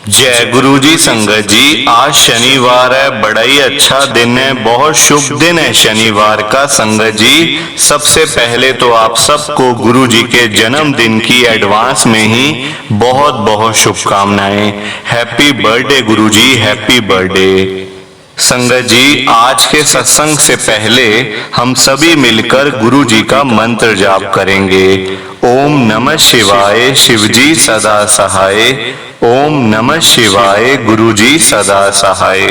जय गुरु जी। संगत जी, आज शनिवार है, बड़ा ही अच्छा दिन है, बहुत शुभ दिन है शनिवार का। संगत जी, सबसे पहले तो आप सबको गुरु जी के जन्मदिन की एडवांस में ही बहुत बहुत शुभकामनाएं। हैप्पी बर्थडे गुरु जी, हैप्पी बर्थडे। संगत जी, आज के सत्संग से पहले हम सभी मिलकर गुरु जी का मंत्र जाप करेंगे। ओम नमः शिवाय, शिव जी सदा सहाय। ओम नमः शिवाय, गुरु जी सदा सहाय।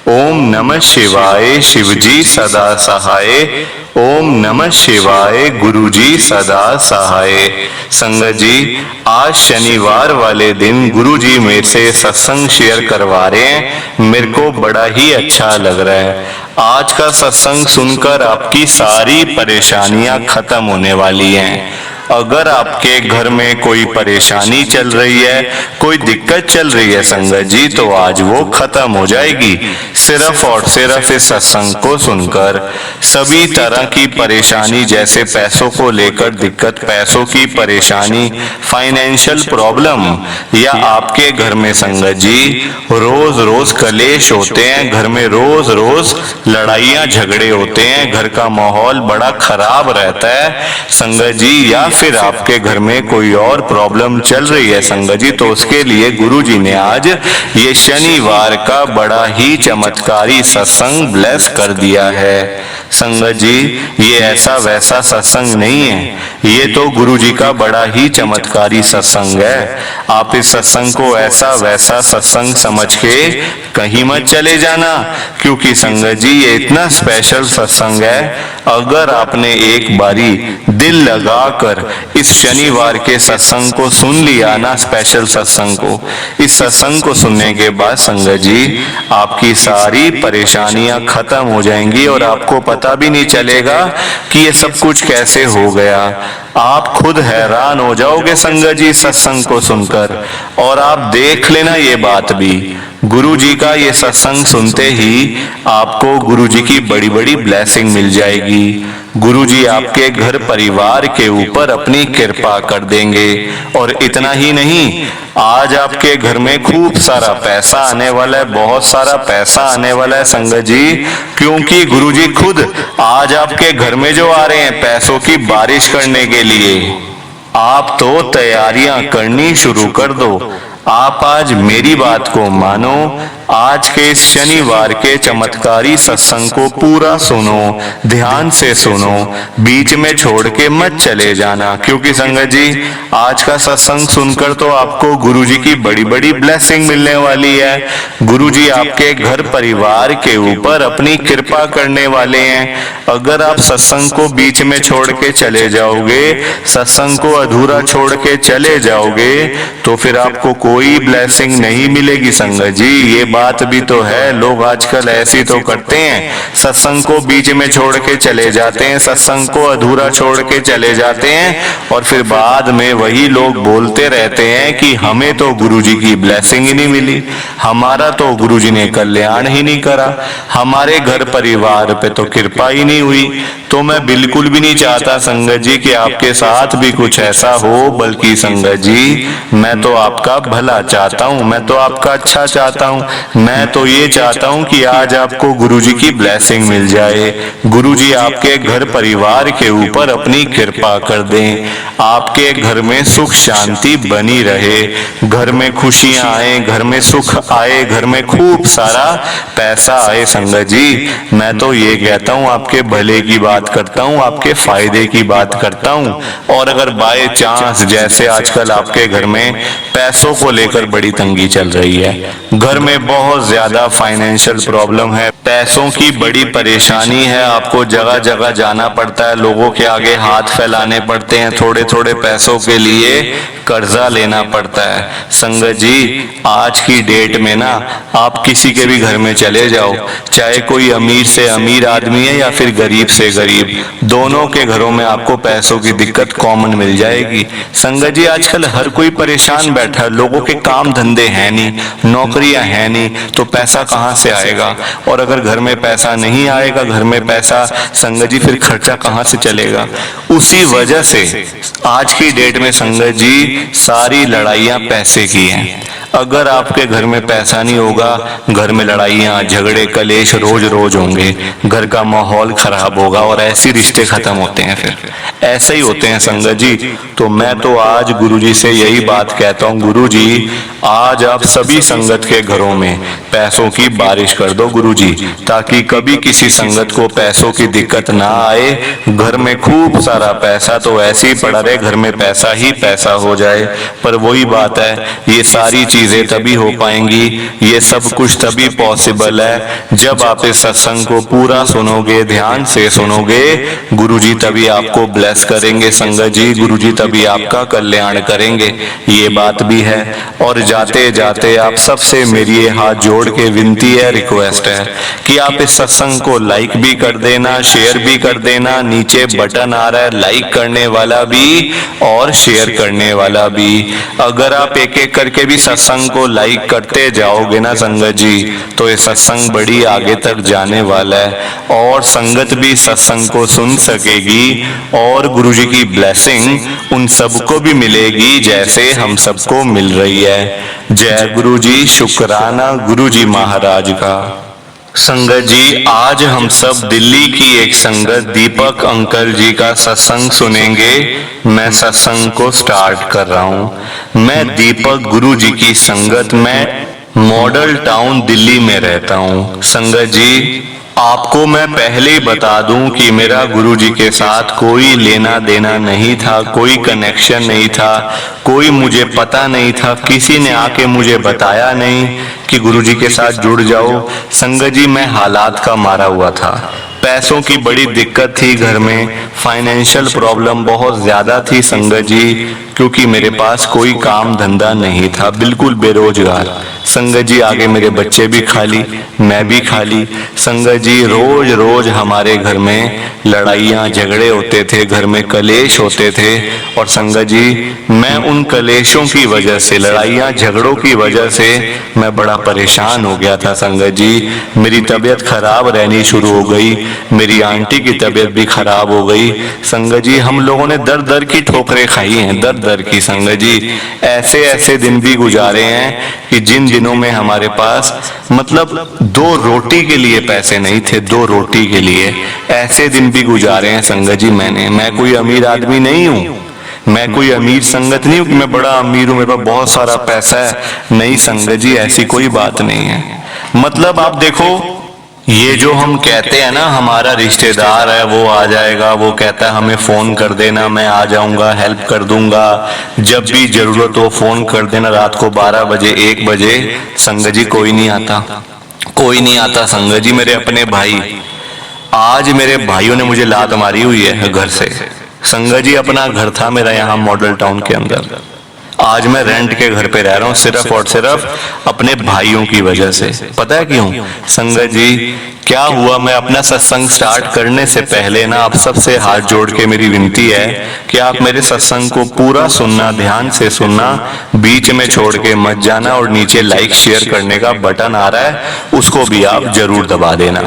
ओम नमः शिवाय, शिव जी सदा सहाय। ओम नमः शिवाय, गुरु जी सदा सहाय। संगत जी, आज शनिवार वाले दिन गुरु जी मेरे से सत्संग शेयर करवा रहे हैं, मेरे को बड़ा ही अच्छा लग रहा है। आज का सत्संग सुनकर आपकी सारी परेशानियां खत्म होने वाली हैं। अगर आपके घर में कोई परेशानी चल रही है, कोई दिक्कत चल रही है संगत जी, तो आज वो खत्म हो जाएगी सिर्फ और सिर्फ इस सत्संग को सुनकर। सभी तरह की परेशानी, जैसे पैसों को लेकर दिक्कत, पैसों की परेशानी, फाइनेंशियल प्रॉब्लम, या आपके घर में संगत जी रोज रोज कलेश होते हैं, घर में रोज रोज लड़ाइयां झगड़े होते हैं, घर का माहौल बड़ा खराब रहता है संगत जी, या फिर आपके घर में कोई और प्रॉब्लम चल रही है संगत जी, तो उसके लिए गुरु जी ने आज ये शनिवार का बड़ा ही चमत्कारी सत्संग ब्लेस कर दिया है। संगत जी, ये ऐसा वैसा सत्संग नहीं है, ये तो गुरु जी का बड़ा ही चमत्कारी सत्संग है। आप इस सत्संग को ऐसा वैसा सत्संग समझ के कहीं मत चले जाना, क्योंकि संगत जी ये इतना स्पेशल सत्संग है। अगर आपने एक बारी दिल लगाकर इस शनिवार के सत्संग को सुन लिया ना, स्पेशल सत्संग को, इस सत्संग को सुनने के बाद संगत जी आपकी सारी परेशानियां खत्म हो जाएंगी और आपको पता भी नहीं चलेगा कि ये सब कुछ कैसे हो गया। आप खुद हैरान हो जाओगे संगत जी सत्संग को सुनकर। और आप देख लेना ये बात भी, गुरु जी का ये सत्संग सुनते ही आपको गुरु जी की बड़ी बड़ी ब्लेसिंग मिल जाएगी। गुरु जी आपके घर परिवार के ऊपर अपनी कृपा कर देंगे। और इतना ही नहीं, आज आपके घर में खूब सारा पैसा आने वाला है, बहुत सारा पैसा आने वाला है संगत जी, क्योंकि गुरु जी खुद आज आपके घर में जो आ रहे हैं पैसों की बारिश करने के लिए। आप तो तैयारियां करनी शुरू कर दो। आप आज मेरी बात को मानो, आज के इस शनिवार के चमत्कारी सत्संग को पूरा सुनो, ध्यान से सुनो, बीच में छोड़ के मत चले जाना, क्योंकि संगत जी आज का सत्संग सुनकर तो आपको गुरु जी की बड़ी बड़ी ब्लेसिंग मिलने वाली है। गुरु जी आपके घर परिवार के ऊपर अपनी कृपा करने वाले हैं। अगर आप सत्संग को बीच में छोड़ के चले जाओगे, सत्संग को अधूरा छोड़ के चले जाओगे, तो फिर आपको कोई ब्लेसिंग नहीं मिलेगी संगत जी। ये बात भी तो है, लोग आजकल ऐसी तो करते हैं, सत्संग को बीच में छोड़ के चले जाते हैं, सत्संग को अधूरा छोड़ के चले जाते हैं, और फिर बाद में वही लोग बोलते रहते हैं कि हमें तो गुरु जी की ब्लेसिंग ही नहीं मिली, हमारा तो गुरु जी ने कल्याण ही नहीं करा, हमारे घर परिवार पे तो कृपा ही नहीं हुई। तो मैं बिल्कुल भी नहीं चाहता संगत जी कि आपके साथ भी कुछ ऐसा हो, बल्कि संगत जी मैं तो आपका भला चाहता हूँ, मैं तो आपका अच्छा चाहता हूँ। मैं तो ये चाहता हूँ कि आज आपको गुरु जी की ब्लेसिंग मिल जाए, गुरु जी आपके घर परिवार के ऊपर अपनी कृपा कर दें, आपके घर में सुख शांति बनी रहे, घर में खुशियां आए, घर में सुख आए, घर में खूब सारा पैसा आए संगत जी। मैं तो ये कहता हूँ आपके भले की बात करता हूँ, आपके फायदे की बात करता हूँ। और अगर बाय चांस जैसे आजकल आपके घर में पैसों को लेकर बड़ी तंगी चल रही है, घर में बहुत ज्यादा फाइनेंशियल प्रॉब्लम है, पैसों की बड़ी परेशानी है, आपको जगह जगह जाना पड़ता है, लोगों के आगे हाथ फैलाने पड़ते हैं, थोड़े थोड़े पैसों के लिए कर्जा लेना पड़ता है संगत जी। आज की डेट में ना आप किसी के भी घर में चले जाओ, चाहे कोई अमीर से अमीर आदमी है या फिर गरीब से गरीब, दोनों के घरों में आपको पैसों की दिक्कत कॉमन मिल जाएगी संगत जी। आजकल हर कोई परेशान बैठा है, लोगों के काम धंधे हैं नहीं, नौकरियां हैं नहीं, तो पैसा कहाँ से आएगा। और अगर घर में पैसा नहीं आएगा, घर में पैसा संगत जी, फिर खर्चा कहाँ से चलेगा। उसी वजह से आज की डेट में संगत जी सारी लड़ाइयां पैसे की हैं। अगर आपके घर में पैसा नहीं होगा, घर में लड़ाइयाँ झगड़े कलेश रोज रोज होंगे, घर का माहौल खराब होगा और ऐसे रिश्ते खत्म होते हैं, फिर ऐसे ही होते हैं संगत जी। तो मैं तो आज गुरुजी से यही बात कहता हूँ, गुरुजी आज आप सभी संगत के घरों में पैसों की बारिश कर दो गुरुजी, ताकि कभी किसी संगत को पैसों की दिक्कत ना आए। घर में खूब सारा पैसा तो ऐसे ही पड़ा रहे, घर में पैसा ही पैसा हो जाए। पर वही बात है, ये सारी चीजें तभी हो पाएंगी, ये सब कुछ तभी पॉसिबल है जब आप इस सत्संग को पूरा सुनोगे, ध्यान से सुनोगे। गुरुजी तभी आपको ब्लेस करेंगे संगत जी, गुरुजी तभी आपका कल्याण करेंगे, ये बात भी है। और जाते जाते आप सबसे मेरी ये हाथ जोड़ के विनती है, रिक्वेस्ट है कि आप इस सत्संग को लाइक भी कर देना, शेयर भी कर देना। नीचे बटन आ रहा है लाइक करने वाला भी और शेयर करने वाला भी। अगर आप एक एक करके भी सत्संग को लाइक करते जाओगे ना संगत जी, तो ये सत्संग बड़ी आगे तक जाने वाला है और संगत भी सत्संग को सुन सकेगी और गुरुजी की ब्लेसिंग उन सबको भी मिलेगी जैसे हम सबको मिल रही है। जय गुरुजी, शुक्राना गुरुजी महाराज का। संगत जी आज हम सब दिल्ली की एक संगत दीपक अंकल जी का सत्संग सुनेंगे। मैं सत्संग को स्टार्ट कर रहा हूँ। मैं दीपक गुरु जी की संगत में मॉडल टाउन दिल्ली में रहता हूँ। संगत जी आपको मैं पहले ही बता दूं कि मेरा गुरुजी के साथ कोई लेना देना नहीं था, कोई कनेक्शन नहीं था, कोई मुझे पता नहीं था, किसी ने आके मुझे बताया नहीं कि गुरुजी के साथ जुड़ जाओ। संगत जी मैं हालात का मारा हुआ था, पैसों की बड़ी दिक्कत थी घर में, फाइनेंशियल प्रॉब्लम बहुत ज्यादा थी संगत जी, क्योंकि मेरे पास कोई काम धंधा नहीं था, बिल्कुल बेरोजगार। संगत जी आगे मेरे बच्चे भी खाली, मैं भी खाली। संगत जी रोज रोज हमारे घर में लड़ाइयाँ झगड़े होते थे, घर में कलेश होते थे। और संगत जी मैं उन कलेशों की वजह से, लड़ाइयाँ झगड़ों की वजह से मैं बड़ा परेशान हो गया था संगत जी। मेरी तबीयत खराब रहनी शुरू हो गई, मेरी आंटी की तबीयत भी खराब हो गई। संगत जी हम लोगों ने दर दर की ठोकरें खाई हैं, दर दर की। संगत जी ऐसे ऐसे दिन भी गुजारे हैं कि जिन दिनों में हमारे पास मतलब 2 रोटी के लिए पैसे नहीं थे, 2 रोटी के लिए ऐसे दिन भी गुजारे हैं संगत जी मैंने। मैं कोई अमीर आदमी नहीं हूँ, मैं कोई अमीर संगत नहीं हूँ कि मैं बड़ा अमीर हूँ, मेरे पास बहुत सारा पैसा है। नहीं संगत जी ऐसी कोई बात नहीं है। मतलब आप देखो ये जो हम कहते हैं ना हमारा रिश्तेदार है वो आ जाएगा, वो कहता है हमें फोन कर देना, मैं आ जाऊंगा, हेल्प कर दूंगा, जब भी जरूरत हो फोन कर देना, रात को 12 बजे 1 बजे। संगत जी कोई नहीं आता, कोई नहीं आता संगत जी। मेरे अपने भाई, आज मेरे भाइयों ने मुझे लात मारी हुई है घर से। संगत जी अपना घर था मेरा यहाँ मॉडल टाउन के अंदर, आज मैं रेंट के घर पे रह रहा हूँ सिर्फ और सिर्फ अपने भाइयों की वजह से। पता है क्यों संगत जी क्या हुआ? मैं अपना सत्संग स्टार्ट करने से पहले ना आप सबसे हाथ जोड़ के मेरी विनती है कि आप मेरे सत्संग को पूरा सुनना, ध्यान से सुनना, बीच में छोड़ के मत जाना। और नीचे लाइक शेयर करने का बटन आ रहा है उसको भी आप जरूर दबा देना।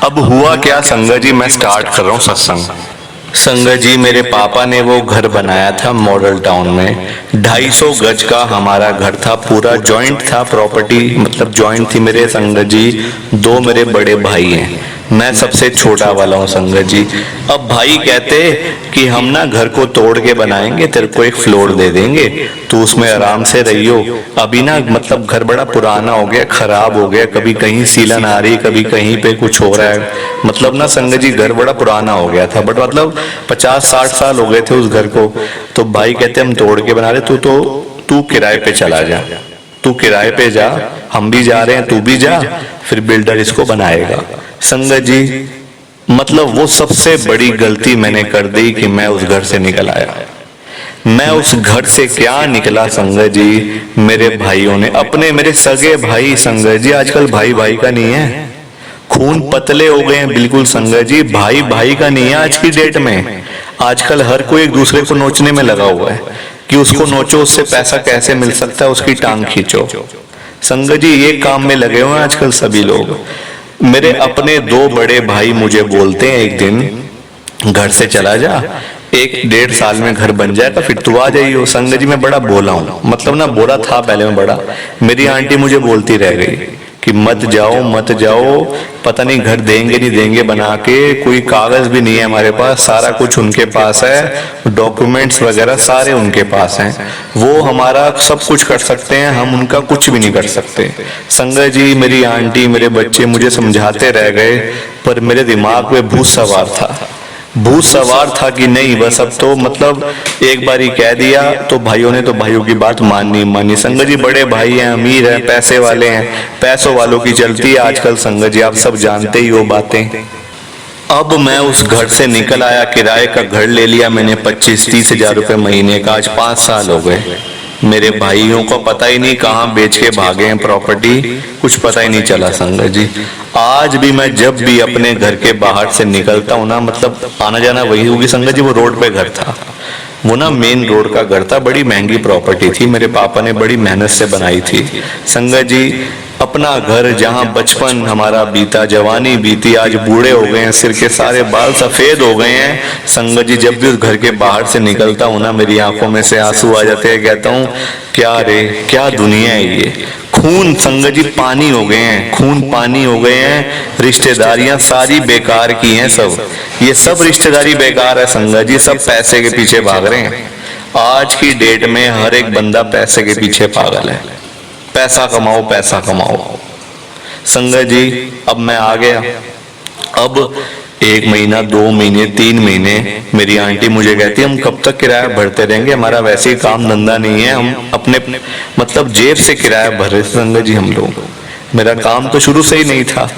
अब हुआ क्या संगत जी, मैं स्टार्ट कर रहा हूँ सत्संग। संगत जी मेरे पापा ने वो घर बनाया था मॉडल टाउन में, 250 गज का हमारा घर था, पूरा जॉइंट था प्रॉपर्टी, मतलब जॉइंट थी मेरे। संगत जी 2 मेरे बड़े भाई हैं, मैं सबसे छोटा वाला हूँ संगत जी। अब भाई कहते कि हम ना घर को तोड़ के बनाएंगे, तेरे को एक फ्लोर दे देंगे, तू उसमें आराम से रहियो। अभी ना मतलब घर बड़ा पुराना हो गया, खराब हो गया, कभी कहीं सीलन आ रही, कभी कहीं पे कुछ हो रहा है। मतलब ना संगत जी घर बड़ा पुराना हो गया था, बट मतलब 50-60 साल हो गए थे उस घर को। तो भाई कहते हम तोड़ के बना रहे, तू किराए पे चला जा, तू किराए पे जा, हम भी जा रहे हैं, तू भी जा, फिर बिल्डर इसको बनाएगा। संगत जी मतलब वो सबसे बड़ी गलती मैंने कर दी कि मैं उस घर से निकल आया। मैं उस घर से क्या निकला संगत जी, मेरे भाइयों ने, अपने मेरे सगे भाई संगत जी, आजकल भाई भाई का नहीं है, खून पतले हो गए हैं बिल्कुल संगत जी, भाई भाई का नहीं है आज की डेट में। आजकल हर कोई एक दूसरे को नोचने में लगा हुआ है कि उसको नोचो, उससे पैसा कैसे मिल सकता है, उसकी टांग खींचो। संगत जी ये काम में लगे हुए हैं आजकल सभी लोग। मेरे अपने 2 बड़े भाई मुझे बोलते हैं एक दिन घर से चला जा, एक 1.5 साल में घर बन जाएगा, फिर तू आ जाइयो। संगत जी मैं बड़ा बोला हूँ, मतलब ना बोला था पहले मैं बड़ा। मेरी आंटी मुझे बोलती रह गई कि मत जाओ मत जाओ, पता नहीं घर देंगे नहीं देंगे बना के, कोई कागज भी नहीं है हमारे पास, सारा कुछ उनके पास है, डॉक्यूमेंट्स वगैरह सारे उनके पास हैं, वो हमारा सब कुछ कर सकते हैं, हम उनका कुछ भी नहीं कर सकते। संगत जी मेरी आंटी मेरे बच्चे मुझे समझाते रह गए, पर मेरे दिमाग में भूत सवार था कि नहीं बस अब तो मतलब एक बार ही कह दिया तो भाइयों ने तो भाइयों की बात मानी। संगत जी बड़े भाई हैं, अमीर हैं, पैसे वाले हैं, पैसों वालों की चलती है आजकल संगत जी, आप सब जानते ही वो बातें। अब मैं उस घर से निकल आया, किराए का घर ले लिया मैंने 25-30 हजार रुपए महीने का। आज 5 साल हो गए। मेरे भाइयों को पता ही नहीं कहाँ बेच के भागे हैं प्रॉपर्टी, कुछ पता ही नहीं चला संगत जी। आज भी मैं जब भी अपने घर के बाहर से निकलता हूँ ना, मतलब आना जाना वही होगी संगत जी। वो रोड पे घर था, वो ना मेन रोड का घर था, बड़ी महंगी प्रॉपर्टी थी, मेरे पापा ने बड़ी मेहनत से बनाई थी संगत जी। अपना घर जहाँ बचपन हमारा बीता, जवानी बीती, आज बूढ़े हो गए हैं, सिर के सारे बाल सफेद हो गए हैं संगत जी। जब भी उस घर के बाहर से निकलता हूँ ना, मेरी आंखों में से आंसू आ जाते हैं। कहता हूँ क्या रे, क्या दुनिया है ये। खून संगत जी पानी हो गए हैं, खून पानी हो गए हैं। रिश्तेदारियां सारी बेकार की हैं, सब ये सब रिश्तेदारी बेकार है संगत जी, सब पैसे के पीछे भाग रहे हैं। आज की डेट में हर एक बंदा पैसे के पीछे पागल है, पैसा कमाओ पैसा कमाओ संगत जी। अब मैं आ गया, अब 1 महीना 2 महीने 3 महीने मेरी आंटी मुझे कहती हम कब तक किराया भरते रहेंगे, हमारा वैसे ही काम धंधा नहीं है, हम अपने मतलब जेब से किराया भर रहे संगत जी हम लोग। मेरा काम तो शुरू से ही नहीं था,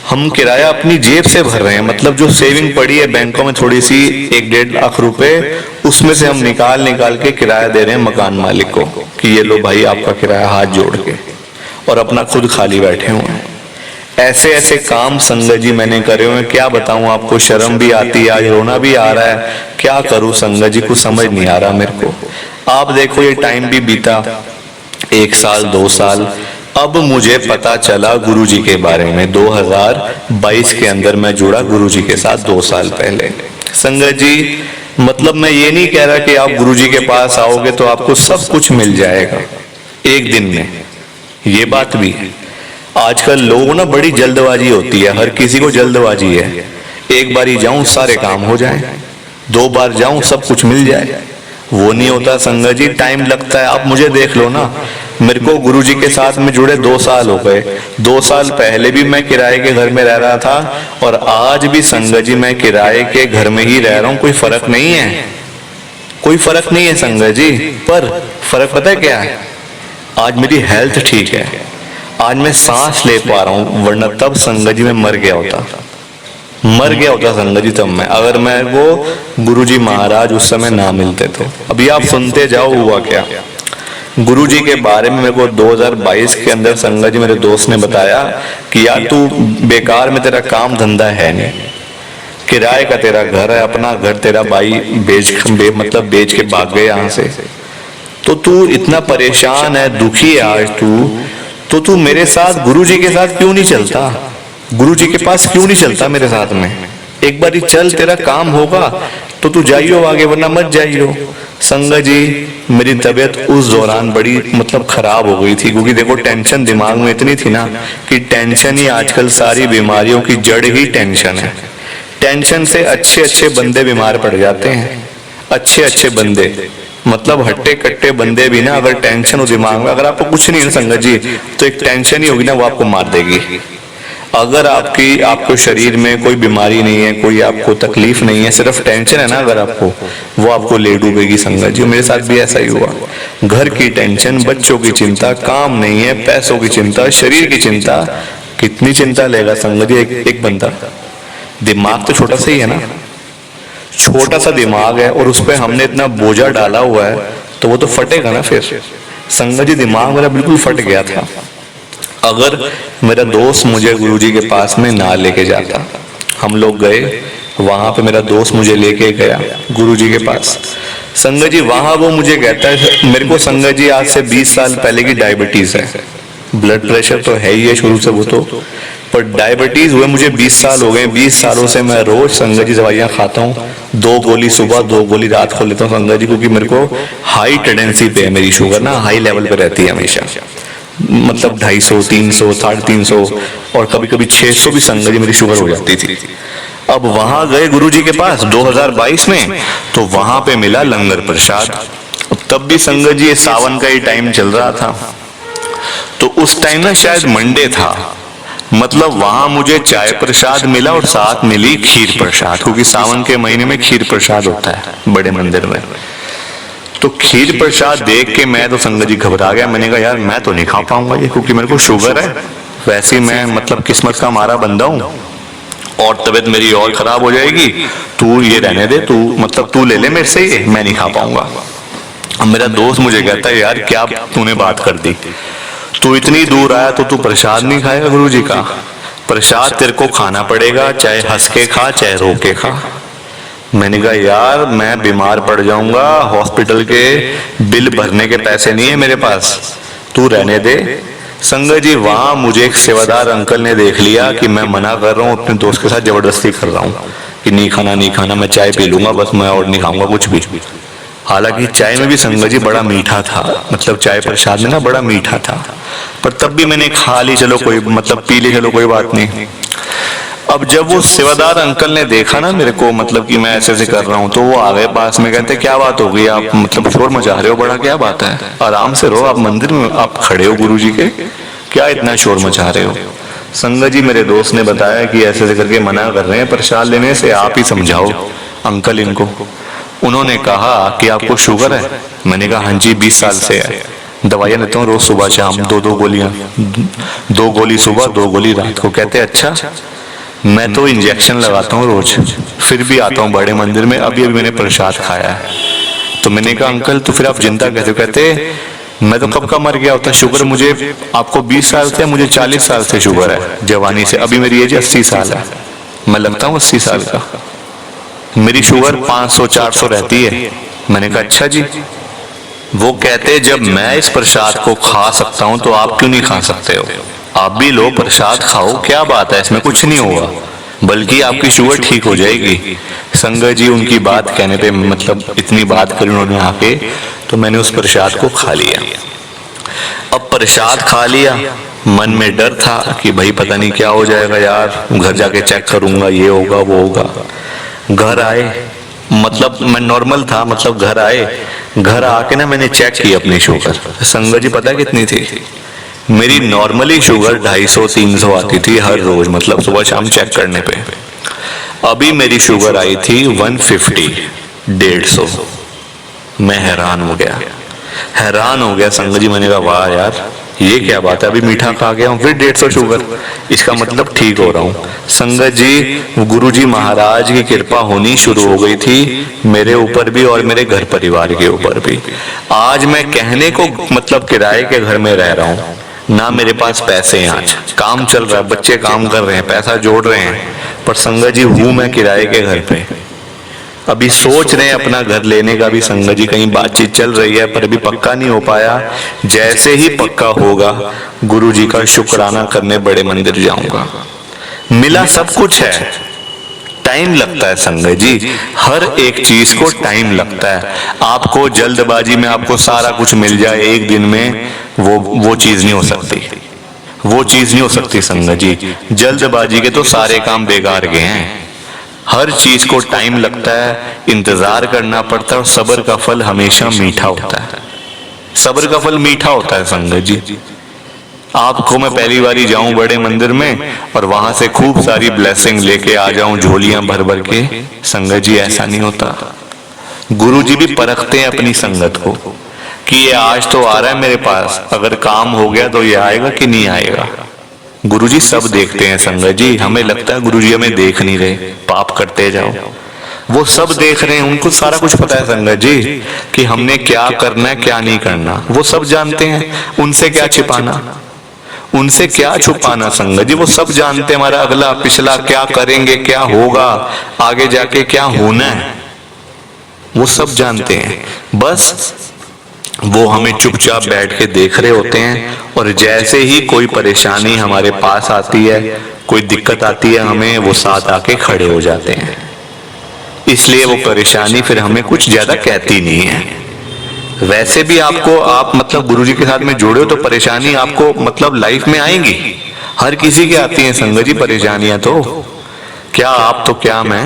हम किराया अपनी जेब से भर रहे हैं, मतलब जो सेविंग पड़ी है बैंकों में थोड़ी सी 1-1.5 लाख रुपए, उसमें से हम निकाल के किराया दे रहे हैं मकान मालिक को कि ये लो भाई आपका किराया, हाथ जोड़ के, और अपना खुद खाली बैठे हुए हैं। ऐसे ऐसे काम संगत जी मैंने करे हुए हैं, क्या बताऊं आपको, शर्म भी आती है, आज रोना भी आ रहा है। क्या करूं संगत जी, कुछ समझ नहीं आ रहा मेरे को। आप देखो ये टाइम भी बीता, 1 साल 2 साल, अब मुझे पता चला गुरुजी के बारे में। 2022 के अंदर मैं जुड़ा गुरुजी के साथ 2 साल पहले संगत जी। मतलब मैं ये नहीं कह रहा कि आप गुरुजी के पास आओगे तो आपको सब कुछ मिल जाएगा एक दिन में, ये बात भी है। आजकल लोगों ना बड़ी जल्दबाजी होती है, हर किसी को जल्दबाजी है, एक बार ही जाऊं सारे काम हो जाएं, 2 बार जाऊं सब कुछ मिल जाए, वो नहीं होता संगत जी, टाइम लगता है। आप मुझे देख लो ना, मेरे को गुरुजी के साथ में जुड़े 2 साल हो गए। 2 साल पहले भी मैं किराए के घर में रह रहा था और आज भी संगत जी मैं किराए के घर में ही रह रहा हूँ, कोई फर्क नहीं है, कोई फर्क नहीं है संगत जी। पर फर्क पता है क्या है, आज मेरी हेल्थ ठीक है, आज मैं सांस ले पा रहा हूँ, वरना तब संगत जी मैं मर गया होता संगत जी तब मैं, अगर मैं वो गुरुजी महाराज उस समय ना मिलते तो। अभी आप सुनते जाओ हुआ क्या। गुरुजी के बारे में मेरे को 2022 के अंदर संगत जी मेरे दोस्त ने बताया कि यार तू बेकार में, तेरा काम धंधा है नहीं, किराए का तेरा घर है, अपना घर तेरा भाई बेच के भाग गए यहाँ से, तो तू इतना परेशान है, दुखी है आज तो तू मेरे साथ गुरुजी के साथ क्यों नहीं चलता, गुरुजी के पास क्यों नहीं चलता मेरे साथ में, एक बार ही चल, तेरा काम होगा तो तू जाइयो आगे, वरना मत जाइयो। संगत जी मेरी तबीयत उस दौरान बड़ी मतलब खराब हो गई थी, क्योंकि देखो टेंशन दिमाग में इतनी थी ना कि टेंशन ही आजकल सारी बीमारियों की जड़ ही टेंशन है। टेंशन से अच्छे बंदे बीमार पड़ जाते हैं, अच्छे बंदे, मतलब हट्टे कट्टे बंदे भी ना, अगर टेंशन हो दिमाग में, अगर आपको कुछ नहीं है संगत जी तो एक टेंशन ही होगी ना, वो आपको मार देगी। अगर आपको शरीर में कोई बीमारी नहीं है, कोई आपको तकलीफ नहीं है, सिर्फ टेंशन है ना अगर आपको, वो आपको ले डूबेगी संगत जी। मेरे साथ भी ऐसा ही हुआ, घर की टेंशन, बच्चों की चिंता, काम नहीं है, पैसों की चिंता, शरीर की चिंता, कितनी चिंता लेगा संगत जी एक बंदा। दिमाग तो छोटा सा ही है ना, छोटा सा दिमाग है और उस पर हमने इतना बोझा डाला हुआ है तो वो तो फटेगा ना फिर। संगत जी दिमाग मेरा बिल्कुल फट गया था। अगर मेरा दोस्त मुझे गुरुजी के पास में ना लेके जाता, हम लोग गए वहां पे, मेरा दोस्त मुझे लेके गया गुरुजी के पास संगत जी, वहां वो मुझे कहता है, मेरे को संगत जी आज से 20 साल पहले की डायबिटीज है, ब्लड प्रेशर तो है ही है शुरू से वो तो, पर डायबिटीज हुए मुझे 20 साल हो गए। 20 सालों से मैं रोज संगत जी दवाइयाँ खाता हूँ, 2 गोली सुबह 2 गोली रात को लेता हूँ संगत जी, क्योंकि मेरे को हाई टेंडेंसी पे है, मेरी शुगर ना हाई लेवल पे रहती है हमेशा, मतलब 250, 300, 350 और कभी कभी 600 भी संगत जी मेरी शुगर हो जाती थी। अब वहां गए गुरुजी के पास 2022 में, तो वहां पे मिला लंगर प्रसाद। तब भी संगत जी सावन का ही टाइम चल रहा था, तो उस टाइम ना शायद मंडे था, मतलब वहां मुझे चाय प्रसाद मिला और साथ मिली खीर प्रसाद, क्योंकि सावन के महीने में खीर प्रसाद होता है बड़े मंदिर में। तो खीर प्रसाद देख के मैं तो संगत जी घबरा गया। मैंने कहा यार मैं तो नहीं खा पाऊंगा ये, क्योंकि मेरे को शुगर है, वैसे ही मैं मतलब किस्मत का मारा बंदा हूँ और तबीयत मेरी और खराब हो जाएगी, तू ये रहने दे, तू मतलब तू ले ले मेरे से, ये मैं नहीं खा पाऊंगा। अब मेरा दोस्त मुझे कहता है यार क्या तूने बात कर दी, तू इतनी दूर आया तो तू प्रसाद नहीं खाएगा गुरुजी का? प्रसाद तेरे को खाना पड़ेगा, चाहे हंस के खा चाहे रो के खा। मैंने कहा यार मैं बीमार पड़ जाऊंगा, हॉस्पिटल के बिल भरने के पैसे नहीं है मेरे पास, तू रहने दे। संगत जी वहां मुझे एक सेवादार अंकल ने देख लिया कि मैं मना कर रहा हूँ, अपने दोस्त के साथ जबरदस्ती कर रहा हूँ कि नहीं खाना नहीं खाना, मैं चाय पी लूंगा बस, मैं और नहीं खाऊंगा कुछ भी। हालांकि चाय में भी संगत जी बड़ा मीठा था, मतलब चाय प्रसाद में ना बड़ा मीठा था, पर तब भी मैंने खा ली, चलो कोई मतलब पी ली, चलो कोई बात नहीं। अब जब वो सेवादार अंकल ने देखा ना मेरे को, मतलब कि मैं ऐसे ऐसे कर रहा हूँ, तो वो आ गए पास में, कहते क्या बात हो गई, आप मतलब शोर मचा रहे हो बड़ा, क्या बात है, आराम से रहो, आप मंदिर में आप खड़े हो गुरुजी के, क्या इतना शोर मचा रहे हो? संगत जी मेरे दोस्त ने बताया कि ऐसे ऐसे करके मना कर रहे हैं प्रसाद लेने से, आप ही समझाओ अंकल इनको। उन्होंने कहा कि आपको शुगर है? मैंने कहा हाँ जी 20 साल से है, दवाइयाँ लेता हूँ रोज सुबह शाम, 2-2 गोलियां, 2 गोली सुबह 2 गोली रात को। कहते अच्छा मैं तो इंजेक्शन लगाता हूँ रोज, फिर भी आता हूँ बड़े मंदिर में, अभी अभी मैंने प्रसाद खाया है। तो मैंने कहा अंकल तो फिर आप जिंदा कैसे? कहते मैं तो कब का मर गया होता, शुगर मुझे, आपको 20 साल से, मुझे 40 साल से शुगर है जवानी से, अभी मेरी एज 80 साल है, मैं लगता हूँ 80 साल का, मेरी शुगर 500-400 रहती है। मैंने कहा अच्छा जी। वो कहते जब मैं इस प्रसाद को खा सकता हूं तो आप क्यों नहीं खा सकते हो? आप भी लो प्रसाद खाओ, क्या बात है, इसमें कुछ नहीं होगा, बल्कि आपकी शुगर ठीक हो जाएगी। संगत जी उनकी बात कहने पे मतलब इतनी बात करी उन्होंने आके, तो मैंने उस प्रसाद को खा लिया। अब प्रसाद खा लिया, मन में डर था कि भाई पता नहीं क्या हो जाएगा यार, घर जाके चेक करूंगा, ये होगा वो होगा। घर आए, मतलब मैं नॉर्मल था, मतलब घर आए, घर आके ना मैंने चेक की अपनी शुगर। संगत जी पता कितनी थी? मेरी नॉर्मली शुगर 250-300 आती थी हर रोज, मतलब सुबह शाम चेक करने पे। अभी मेरी शुगर आई थी 150, 150। मैं हैरान हो गया संगत जी। मैंने कहा वाह यार ये क्या बात है, अभी मीठा खा गया हूँ फिर 150 शुगर, इसका मतलब ठीक हो रहा हूँ। संगत जी गुरुजी महाराज की कृपा होनी शुरू हो गई थी मेरे ऊपर भी और मेरे घर परिवार के ऊपर भी। आज मैं कहने को मतलब किराए के घर में रह रहा हूँ, ना मेरे पास पैसे हैं, आज काम चल रहा है, बच्चे काम कर रहे हैं, पैसा जोड़ रहे हैं, पर संगत जी हूँ मैं किराए के घर पे। अभी सोच रहे हैं अपना घर लेने का भी संगत जी, कहीं बातचीत चल रही है पर अभी पक्का नहीं हो पाया। जैसे ही पक्का होगा गुरु जी का शुक्राना करने बड़े मंदिर जाऊंगा। मिला सब कुछ है, टाइम लगता है संगत जी, हर एक चीज को टाइम लगता है। आपको जल्दबाजी में आपको सारा कुछ मिल जाए एक दिन में, वो चीज नहीं हो सकती, वो चीज नहीं हो सकती संगत जी। जल्दबाजी के तो सारे काम बेकार गए हैं। हर चीज को टाइम लगता है, इंतजार करना पड़ता है, और सब्र का फल हमेशा मीठा होता है। सब्र का फल मीठा होता है संगत जी। आपको मैं पहली बारी जाऊं बड़े मंदिर में और वहां से खूब सारी ब्लेसिंग लेके आ जाऊं झोलियां भर भर के, संगत जी ऐसा नहीं होता। गुरु जी भी परखते हैं अपनी संगत को कि ये आज तो आ रहा है मेरे पास, अगर काम हो गया तो ये आएगा कि नहीं आएगा। गुरुजी सब देखते हैं संगत जी, हमें लगता है गुरुजी हमें देख नहीं रहे, पाप करते जाओ, वो सब देख रहे हैं, उनको सारा कुछ पता है संगत जी कि हमने क्या करना है क्या नहीं करना, वो सब जानते हैं। उनसे क्या छिपाना, उनसे क्या छुपाना संगत जी, वो सब जानते हैं हमारा अगला पिछला क्या करेंगे, क्या होगा, आगे जाके क्या होना है, वो सब जानते हैं। बस वो हमें चुपचाप बैठ के देख रहे होते हैं, और जैसे ही कोई परेशानी हमारे पास आती है, कोई दिक्कत आती है हमें, वो साथ आके खड़े हो जाते हैं। इसलिए वो परेशानी फिर हमें कुछ ज्यादा कहती नहीं है। वैसे भी आपको आप मतलब गुरुजी के साथ में जुड़े हो तो परेशानी आपको मतलब लाइफ में आएंगी, हर किसी के आती है संगत जी परेशानियां। तो क्या आप तो क्या मैं,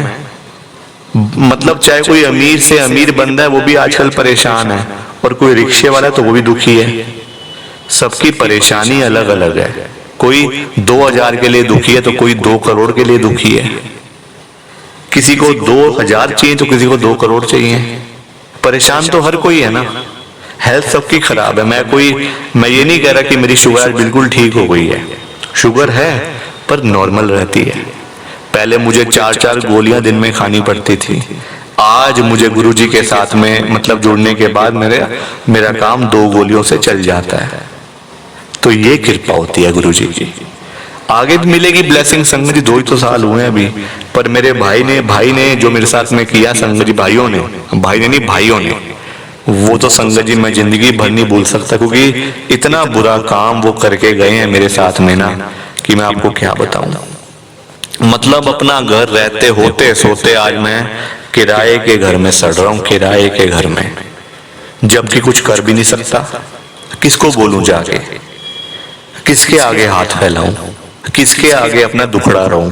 मतलब चाहे कोई अमीर से अमीर बंदा है वो भी आजकल परेशान है, और कोई रिक्शे वाला है तो वो भी दुखी है। सबकी परेशानी अलग अलग है। कोई 2000 के लिए दुखी है तो कोई 2 करोड़ के लिए दुखी है। किसी को 2000 चाहिए तो किसी को 2 करोड़ चाहिए। परेशान तो हर कोई है ना। हेल्थ सबकी खराब है। मैं ये नहीं कह रहा कि मेरी शुगर आज बिल्कुल ठीक हो गई है। शुगर है पर नॉर्मल रहती है। पहले मुझे 4-4 गोलियां दिन में खानी पड़ती थी। आज मुझे गुरुजी के साथ में मतलब जुड़ने के बाद मेरा काम 2 गोलियों से चल जाता है। तो ये कृपा होती है गुरुजी की। आगे भी मिलेगी ब्लेसिंग संगत जी। 2 ही तो साल हुए हैं अभी, पर मेरे भाई ने जो मेरे साथ में किया संगत जी, भाइयों ने, वो तो संगत जी मैं जिंदगी भर नहीं भूल सकता, क्योंकि इतना बुरा काम वो करके गए हैं मेरे साथ में ना कि मैं आपको क्या बताऊं। मतलब अपना घर रहते होते सोते आज मैं किराए के घर में सड़ रहा हूं, किराए के घर में, जबकि कुछ कर भी नहीं सकता। किसको बोलूं जाके, किसके आगे हाथ फैलाऊं, किसके आगे अपना दुखड़ा रहूं,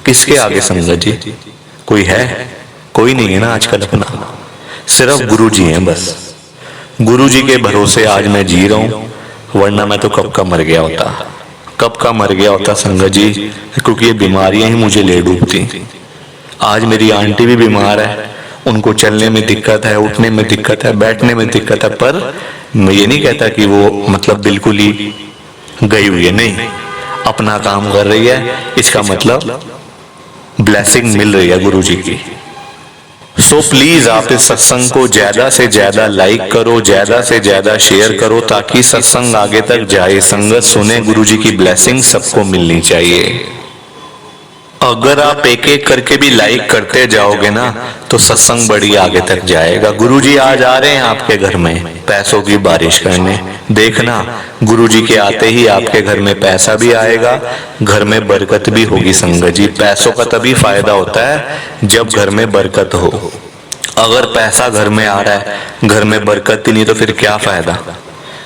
किसके आगे संगत जी। कोई है? कोई नहीं है ना आजकल अपना। सिर्फ गुरुजी हैं बस। गुरुजी के भरोसे आज मैं जी रहा हूं, वरना मैं तो कब का मर गया होता संगत जी, क्योंकि ये बीमारियां ही मुझे ले डूबती। आज मेरी आंटी भी बीमार है, उनको चलने में दिक्कत है, उठने में दिक्कत है, बैठने में दिक्कत है, पर मैं ये नहीं कहता कि वो मतलब बिल्कुल ही गई हुई है, नहीं, अपना काम कर रही है। इसका मतलब ब्लेसिंग मिल रही है गुरुजी की। सो प्लीज आप इस सत्संग को ज्यादा से ज्यादा लाइक करो, ज्यादा से ज्यादा शेयर करो, ताकि सत्संग आगे तक जाए, संगत सुने, गुरुजी की ब्लेसिंग सबको मिलनी चाहिए। अगर आप एक एक करके भी लाइक करते जाओगे ना तो सत्संग बड़ी आगे तक जाएगा। गुरुजी आज आ रहे हैं आपके घर में पैसों की बारिश करने। देखना, गुरुजी के आते ही आपके घर में पैसा भी आएगा, घर में बरकत भी होगी संगत जी। पैसों का तभी फायदा होता है जब घर में बरकत हो। अगर पैसा घर में आ रहा है, घर में बरकत ही नहीं, तो फिर क्या फायदा।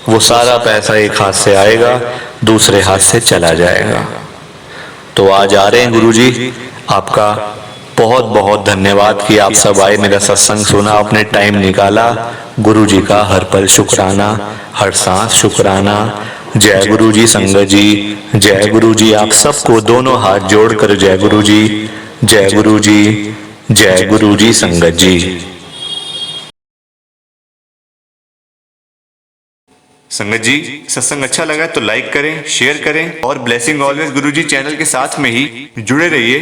वो सारा पैसा एक हाथ से आएगा, दूसरे हाथ से चला जाएगा। तो आज आ रहे हैं गुरुजी, आपका बहुत बहुत धन्यवाद कि आप सब आए, मेरा सत्संग सुना, आपने टाइम निकाला। गुरुजी का हर पल शुक्राना, हर सांस शुक्राना। जय गुरुजी संगत जी, जय गुरुजी। आप सबको दोनों हाथ जोड़कर जय गुरुजी, जय गुरुजी, जय गुरुजी संगत जी। संगत जी, सत्संग अच्छा लगा तो लाइक करें, शेयर करें, और ब्लेसिंग ऑलवेज गुरुजी चैनल के साथ में ही जुड़े रहिए,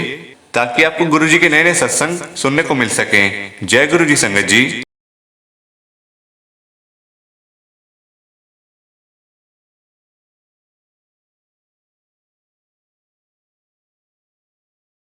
ताकि आपको गुरुजी के नए नए सत्संग सुनने को मिल सकें। जय गुरुजी संगत जी।